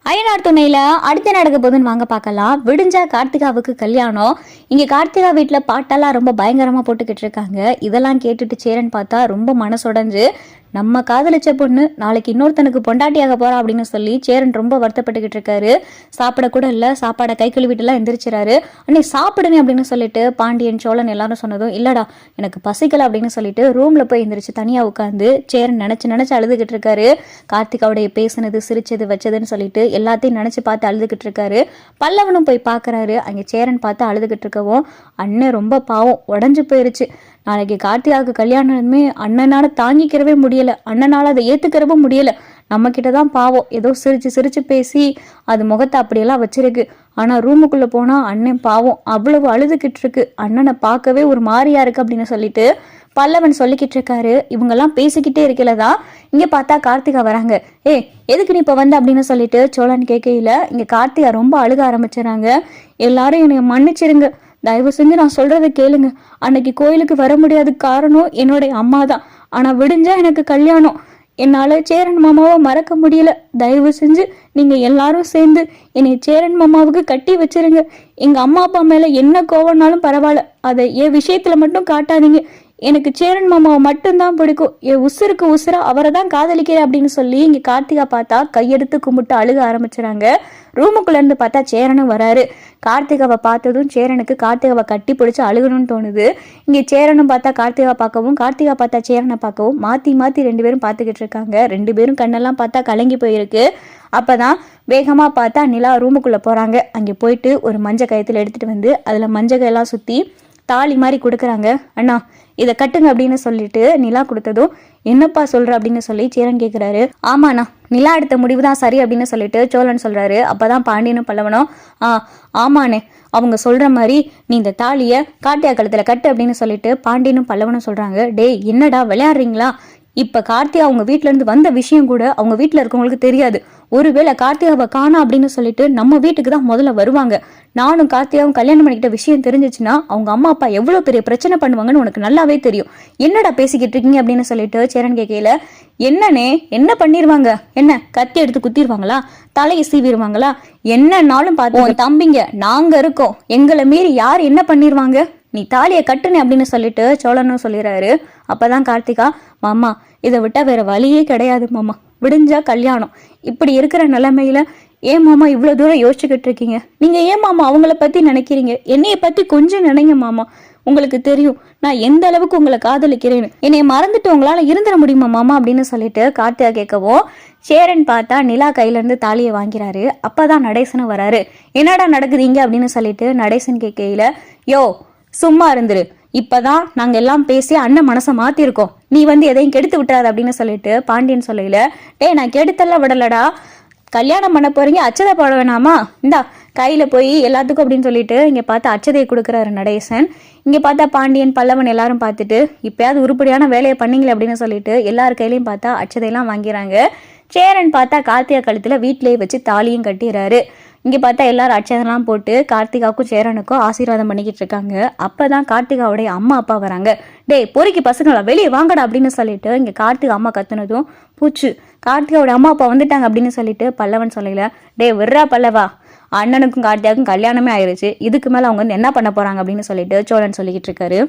அயனார் துணையில அடுத்து நடக்க போதுன்னு வாங்க பார்க்கலாம். விடிஞ்சா கார்த்திகாவுக்கு கல்யாணம். இங்க கார்த்திகா வீட்டுல பாட்டெல்லாம் ரொம்ப பயங்கரமா போட்டுக்கிட்டு இருக்காங்க. இதெல்லாம் கேட்டுட்டு சேரன் பார்த்தா ரொம்ப மனசுடைஞ்சு, நம்ம காதலிச்ச பொண்ணு நாளைக்கு இன்னொருத்தனுக்கு பொண்டாட்டியாக போறா அப்படின்னு சொல்லி சேரன் ரொம்ப வருத்தப்பட்டுக்கிட்டு இருக்காரு. சாப்பிட கூட இல்ல, சாப்பாடை கை கழுவிட்டுலாம் எந்திரிச்சிறாரு. அன்னை சாப்பிடுங்க அப்படின்னு சொல்லிட்டு பாண்டியன் சோழன் எல்லாரும் சொன்னதும், இல்லடா எனக்கு பசிக்கல அப்படின்னு சொல்லிட்டு ரூம்ல போய் எந்திரிச்சு தனியா உட்காந்து சேரன் நினைச்சு அழுதுகிட்டு இருக்காரு. கார்த்திகாவுடைய பேசுனது, சிரிச்சது, வச்சதுன்னு சொல்லிட்டு எல்லாத்தையும் நினைச்சு பார்த்து அழுதுகிட்டு இருக்காரு. பல்லவனும் போய் பாக்குறாரு. அங்க சேரன் பார்த்து அழுதுகிட்டு இருக்கவும், அண்ணன் ரொம்ப பாவம், உடஞ்சு போயிருச்சு. நாளைக்கு கார்த்திகாவுக்கு கல்யாணமே அண்ணனால தாங்கிக்கிறவே முடியல, அண்ணனால அதை ஏத்துக்கிறவும் முடியல. நம்ம கிட்டதான் பாவம் ஏதோ சிரிச்சு பேசி அது முகத்தை அப்படியெல்லாம் வச்சிருக்கு. ஆனா ரூமுக்குள்ள போனா அண்ணன் பாவம் அவ்வளவு அழுதுகிட்டு இருக்கு. அண்ணனை பார்க்கவே ஒரு மாதிரியா இருக்கு அப்படின்னு சொல்லிட்டு பல்லவன் சொல்லிக்கிட்டு இருக்காரு. இவங்கெல்லாம் பேசிக்கிட்டே இருக்கலதான் இங்க பார்த்தா கார்த்திகா வராங்க. எதுக்கு நீ இப்ப வந்த அப்படின்னு சொல்லிட்டு சோழன் கேட்கையில இங்க கார்த்திகா ரொம்ப அழுக ஆரம்பிச்சுறாங்க. எல்லாரும் என்னை மன்னிச்சிருங்க, தயவு செஞ்சு நான் சொல்றதை கேளுங்க. அன்னைக்கு கோயிலுக்கு வர முடியாத காரணம் என்னுடைய அம்மா தான். ஆனா விடிஞ்சா எனக்கு கல்யாணம். என்னால சேரன் மாமாவை மறக்க முடியல. தயவு செஞ்சு நீங்க எல்லாரும் சேர்ந்து என்னை சேரன் மாமாவுக்கு கட்டி வச்சிருங்க. எங்க அம்மா அப்பா மேல என்ன கோவம்னாலும் பரவாயில்ல, அதை என் விஷயத்துல மட்டும் காட்டாதீங்க. எனக்கு சேரன் மாமாவை மட்டும்தான் பிடிக்கும். என் உசுருக்கு உசுரா அவரை தான் காதலிக்கிறேன் அப்படின்னு சொல்லி இங்க கார்த்திகா பார்த்தா கையெடுத்து கும்பிட்டு அழுக ஆரம்பிச்சுறாங்க. ரூமுக்குள்ள இருந்து பார்த்தா சேரனும் வராரு. கார்த்திகாவை பார்த்ததும் சேரனுக்கு கார்த்திகாவை கட்டி பிடிச்சு அழுகணும்னு தோணுது. இங்க சேரனும் பார்த்தா கார்த்திகா பார்க்கவும், கார்த்திகா பார்த்தா சேரனை பார்க்கவும் மாத்தி ரெண்டு பேரும் பார்த்துக்கிட்டு இருக்காங்க. ரெண்டு பேரும் கண்ணெல்லாம் பார்த்தா கலங்கி போயிருக்கு. அப்பதான் வேகமா பார்த்தா நிலா ரூமுக்குள்ள போறாங்க. அங்க போயிட்டு ஒரு மஞ்சள் கயத்துல எடுத்துட்டு வந்து அதுல மஞ்சள் எல்லாம் சுத்தி தாலி மாதிரி கொடுக்குறாங்க. அண்ணா இதை கட்டுங்க அப்படின்னு சொல்லிட்டு நிலா கொடுத்ததும், என்னப்பா சொல்ற அப்படின்னு சொல்லி சேரன் கேட்கிறாரு. ஆமாண்ணா, நிலா எடுத்த முடிவு தான் சரி அப்படின்னு சொல்லிட்டு சோழன் சொல்றாரு. அப்பதான் பாண்டியனும் பல்லவனும், ஆமாண்ணே, அவங்க சொல்ற மாதிரி நீ இந்த தாலிய காட்டியா கழுத்துல கட்டு அப்படின்னு சொல்லிட்டு பாண்டியனும் பல்லவனும் சொல்றாங்க. டேய் என்னடா விளையாடுறீங்களா? இப்ப கார்த்திகா அவங்க வீட்டுல இருந்து வந்த விஷயம் கூட அவங்க வீட்டுல இருக்கவங்களுக்கு தெரியாது. ஒருவேளை கார்த்திகாவை காணா அப்படின்னு சொல்லிட்டு நம்ம வீட்டுக்கு தான் முதல்ல வருவாங்க. நானும் கார்த்திகாவும் கல்யாணம் பண்ணிக்கிட்ட விஷயம் தெரிஞ்சிச்சுன்னா அவங்க அம்மா அப்பா எவ்வளவு பெரிய பிரச்சனை பண்ணுவாங்கன்னு உனக்கு நல்லாவே தெரியும். என்னடா பேசிக்கிட்டு இருக்கீங்க அப்படின்னு சொல்லிட்டு சேரன் கேட்கல. என்னன்னே என்ன பண்ணிருவாங்க? என்ன கத்தி எடுத்து குத்திடுவாங்களா? தலையை சீவிடுவாங்களா? என்னன்னாலும் பார்த்து தம்பிங்க நாங்க இருக்கோம், எங்களை மீறி யார் என்ன பண்ணிருவாங்க? நீ தாலியை கட்டுனே அப்படின்னு சொல்லிட்டு சோழனும் சொல்லிடுறாரு. அப்பதான் கார்த்திகா, மாமா இதை விட்டா வேற வழியே கிடையாது மாமா, விடிஞ்சா கல்யாணம். இப்படி இருக்கிற நிலைமையில ஏன் மாமா இவ்வளவு தூரம் யோசிச்சுக்கிட்டு இருக்கீங்க? நீங்க ஏன் மாமா அவங்கள பத்தி நினைக்கிறீங்க? என்னைய பத்தி கொஞ்சம் நினைங்க மாமா. உங்களுக்கு தெரியும் நான் எந்த அளவுக்கு உங்களை காதலிக்கிறேன்னு. என்னைய மறந்துட்டு உங்களால இருந்துட முடியுமா மாமா அப்படின்னு சொல்லிட்டு கார்த்திகா கேட்கவும், சேரன் பார்த்தா நிலா கையில இருந்து தாலியை வாங்கிறாரு. அப்பதான் நடேசனும் வராரு. என்னடா நடக்குதுங்க அப்படின்னு சொல்லிட்டு நடேசன் கேட்கையில, யோ சும்மா இருந்துரு, இப்பதான் நாங்க எல்லாம் பேசி அண்ணன் மனசை மாத்திருக்கோம், நீ எதையும் கெடுத்து விட்டாரு அப்படின்னு சொல்லிட்டு பாண்டியன் சொல்லையில, நான் கெடுத்தெல்லாம் விடலடா, கல்யாணம் பண்ண போறீங்க, அச்சதை போட வேணாமா, இந்தா கையில போய் எல்லாத்துக்கும் அப்படின்னு சொல்லிட்டு இங்க பார்த்தா அச்சதையை கொடுக்குறாரு நடேசன். இங்க பார்த்தா பாண்டியன் பல்லவன் எல்லாரும் பார்த்துட்டு, இப்பயாவது உருப்படியான வேலையை பண்ணீங்களே அப்படின்னு சொல்லிட்டு எல்லார் கையிலையும் பார்த்தா அச்சதையெல்லாம் வாங்கிறாங்க. சேரன் பார்த்தா கார்த்திகா கழுத்துல வீட்டிலேயே வச்சு தாலியும் கட்டிடுறாரு. இங்க பார்த்தா எல்லாரும் அச்சதெல்லாம் போட்டு கார்த்திகாவுக்கும் சேரனுக்கும் ஆசீர்வாதம் பண்ணிக்கிட்டு இருக்காங்க. அப்பதான் கார்த்திகாவுடைய அம்மா அப்பா வராங்க. டேய் பொறுக்கி பசங்களா வெளியே வாங்கடா அப்படின்னு சொல்லிட்டு இங்க கார்த்திகா அம்மா கத்துனதும், பூச்சு கார்த்திகாவோட அம்மா அப்பா வந்துட்டாங்க அப்படின்னு சொல்லிட்டு பல்லவன் சொல்லல. டேய் விட்றா பல்லவா, அண்ணனுக்கும் கார்த்திகாவுக்கும் கல்யாணமே ஆயிருச்சு, இதுக்கு மேல அவங்க என்ன பண்ண போறாங்க அப்படின்னு சொல்லிட்டு சோழன் சொல்லிக்கிட்டு இருக்காரு.